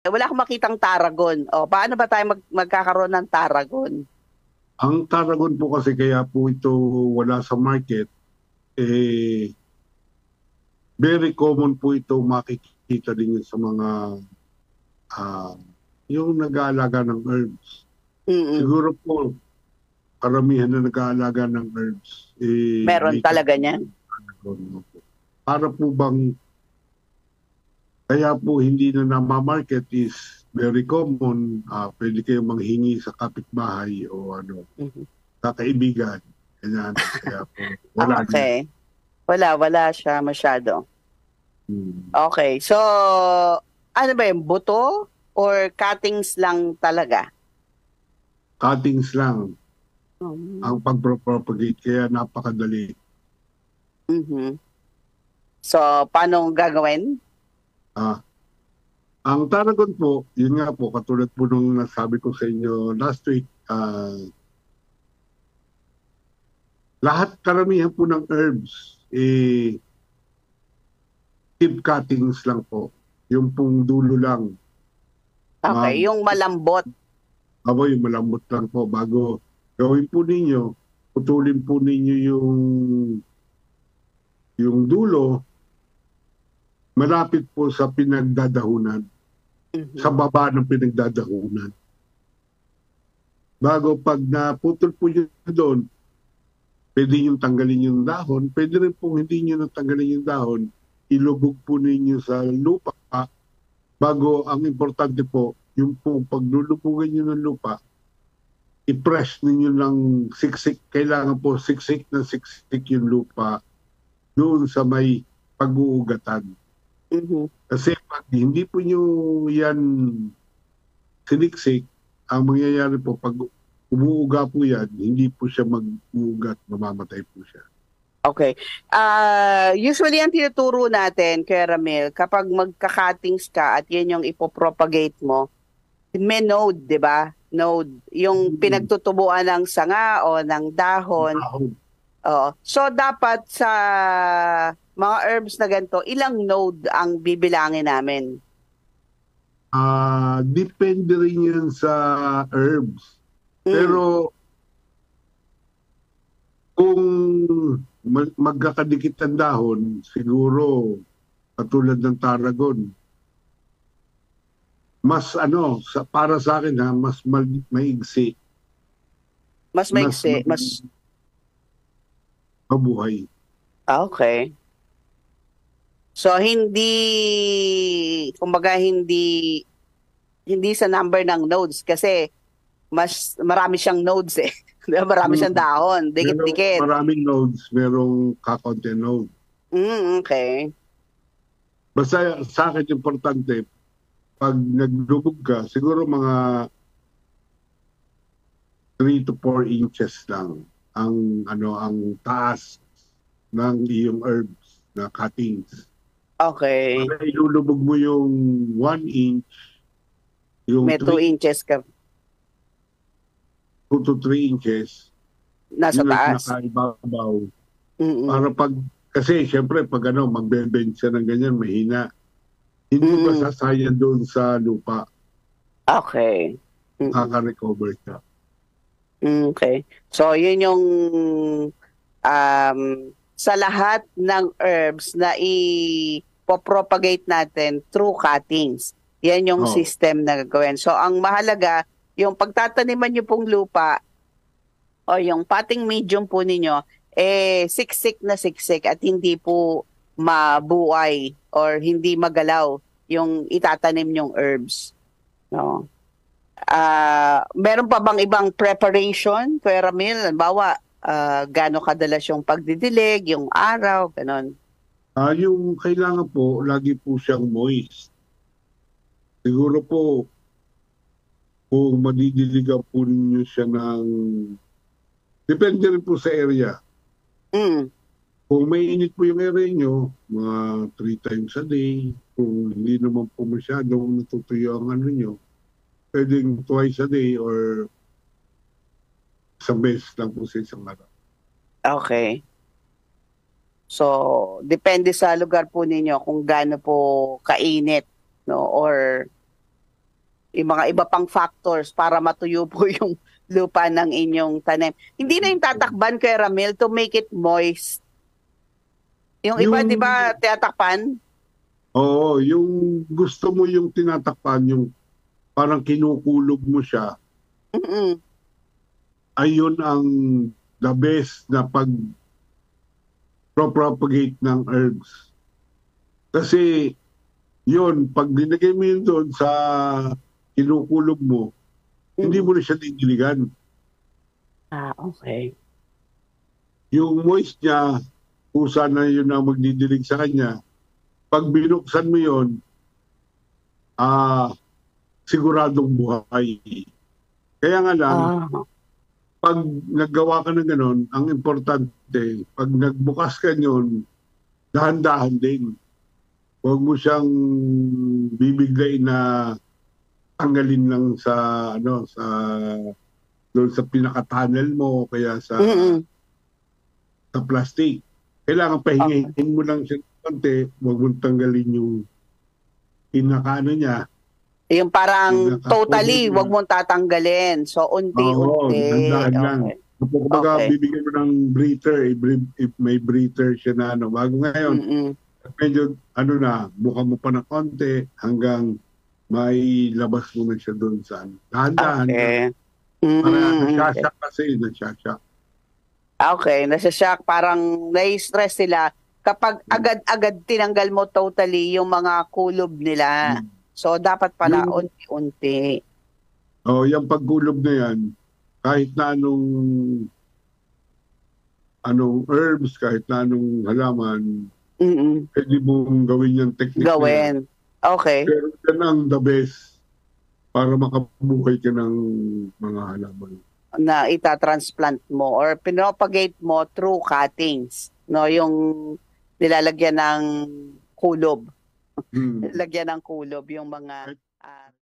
wala akong makitang Tarragon. O, paano ba tayo magkakaroon ng Tarragon? Ang Tarragon po kasi kaya po ito wala sa market, eh, very common po ito makikita din yun sa mga ah, yung nag-aalaga ng herbs. Mm-mm. Siguro po, karamihan na nag-aalaga ng herbs, Meron may talaga niyan. Tarragon. Para po bang, kaya po hindi na namamarket is very common. Pwede kayong manghingi sa kapitbahay o ano, Mhm. sa kaibigan. Ganyan. Kaya po, wala na. Okay. Wala siya masyado. Hmm. Okay. So, ano ba yung buto or cuttings lang talaga? Cuttings lang ang Mm. pag-propagate, kaya napakadali. Mhm. So, paano gagawin? Ah, ang Tarragon po, yun nga po, katulad po nung nasabi ko sa inyo last week, lahat karamihan po ng herbs, tip cuttings lang po. Yung pong dulo lang. Okay, yung malambot. Yung malambot lang po. Bago gawin po ninyo, putulin po ninyo yung dulo, malapit po sa pinagdadahunan, sa Mhm. baba ng pinagdadahunan. Bago pag naputol po yun doon, pwede nyo tanggalin yung dahon, pwede rin po hindi nyo natanggalin yung dahon, ilubog po ninyo sa lupa. Bago, ang importante po, yung po paglulubugan nyo ng lupa, i-press ninyo ng siksik. Kailangan po siksik na siksik yung lupa doon sa may pag-uugatan. Mhm. Kasi pag hindi po nyo yan siniksik, ang mangyayari po pag umuuga po yan, hindi po siya mag-uugat, mamamatay po siya. Okay. Usually ang tinuturo natin, Kuya Ramil, kapag magka-cuttings ka at yan yung ipopropagate mo, may node, di ba? Node. Yung Mm. pinagtutubuan ng sanga o ng dahon. Dahon. Oo. So, dapat sa mga herbs na ganito, ilang node ang bibilangin namin? Depende rin yan sa herbs. Mm. Pero kung magkakadikit ang dahon, siguro katulad ng Tarragon, mas ano, para sa akin ha, mas maigsi, Mas mas maigsi. Mas, mabuhay. okay. So, kumbaga, hindi sa number ng nodes kasi marami siyang nodes eh. Di ba? Marami siyang Mm. dahon, Merong dikit-dikit. maraming nodes, merong kakonte node. Okay. Basta sa akin importante, pag naglubog ka, siguro mga 3 to 4 inches lang ang taas ng iyong herbs na cuttings. Okay. Pag ilulubog mo yung 1 inch, yung May 2 3 inches ka 2 to 3 inches, nasa yun ang taas. pinakaibabaw. Para Mm-mm. kasi syempre pag magbe-bend siya ng ganyan, mahina. Hindi Mm-mm. masasayang doon sa lupa, Okay. Mm-mm. makaka-recover ka. Okay. So, yun yung sa lahat ng herbs na i-propagate natin through cuttings. Yan yung Oh, system na gagawin. So, ang mahalaga, yung pagtataniman nyo pong lupa o yung potting medium po ninyo, siksik na siksik at hindi po mabuhay or hindi magalaw yung itatanim yung herbs. No? Meron pa bang ibang preparation, Kuya Ramil? Halimbawa, gaano kadalas yung pagdidilig, yung araw, ganon. yung kailangan po, lagi po siyang moist. Siguro po, kung madidiligan po ninyo siya depende rin po sa area. Mm. Kung may init po yung area nyo, mga 3 times a day. Kung hindi naman po masyadong natutuyo ang ano nyo, pwedeng twice a day or isang beses lang po sa isang araw. Okay. So, depende sa lugar po ninyo kung gaano po kainit, no? Or yung mga iba pang factors para matuyo po yung lupa ng inyong tanim. Hindi na yung tatakban kay Ramil to make it moist. Yung iba, di Yung, ba, tinatakpan? oo, yung gusto mo yung tinatakpan, yung parang kinukulog mo siya, Mm-mm. ayun ang the best na pag-propagate ng herbs. Kasi yun, pag dinagay mo yun doon sa kinukulog mo, hindi mo na siya didiligan. Ah, okay. Yung moist niya, kusa na yun ang magdidilig sa kanya. Pag binuksan mo yun, siguradong buhay. Kaya nga lang, Ah, pag naggawa ka ng ganun, ang importante, pag nagbukas ka yun, dahan-dahan din. Huwag mo siyang bibigay na tanggalin lang sa doon sa pinaka-tunnel mo o kaya mm-mm. sa plastic. Kailangan Okay. pahingahin mo lang siya ng konti, huwag mong tanggalin yung pinaka-ano niya, Yung parang pinaka-cover totally, niya. wag mong tatanggalin. So, Oo, unti-unti. dahan-dahan lang. Okay. Kumbaga, Okay. bibigyan mo ng breather, if may breather siya na ano. Bago ngayon, Mm-mm. medyo buka mo pa ng konti hanggang may labas mo na siya doon sa ano. Dahan-dahan lang. Okay. Para Okay. nagsasyak kasi, nagsasyak. Okay, nasa-shock. Parang nai-stress sila kapag agad-agad tinanggal mo totally yung mga kulob nila. Mm. So, dapat pala Yung, unti-unti. yung pagkulob na yan, kahit na anong herbs, kahit na anong halaman, Mm-mm. pwede mong gawin yung technique na yan. Gawin. Okay. Pero yan ang the best para makabuhay ka ng mga halaman. Na itatransplant mo or pinopagate mo through cuttings. No, yung nilalagyan ng kulob. Hmm. Lagyan ng kulob yung mga